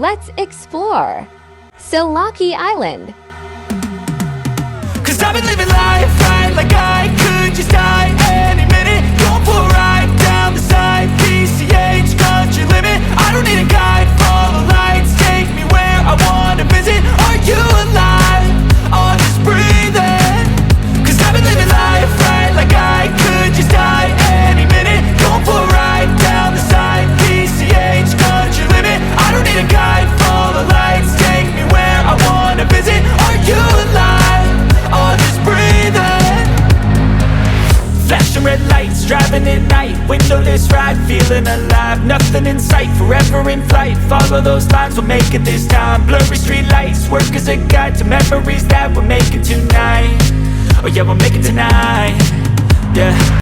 Let's explore Silaki Island. Cause I've been living life right like I could just die any minute. Going for a ride down the side, PCH country limit. I don't need a guide, follow lights, take me where I wanna visit. Are you alive? Or just breathing? Cause I've been living life right like I could just die any minute. Going for a ride down the side, PCH country limit. I don't need a guide, follow lights, take me where I wanna visit. Are you alive? Or just breathing? Flashing red lights, driving at night, windowless ride, feeling alive. Nothing in sight, forever in flight. Follow those lines, we'll make it this time. Blurry street lights, work as a guide to memories that we're making tonight. Oh yeah, we'll make it tonight. Yeah.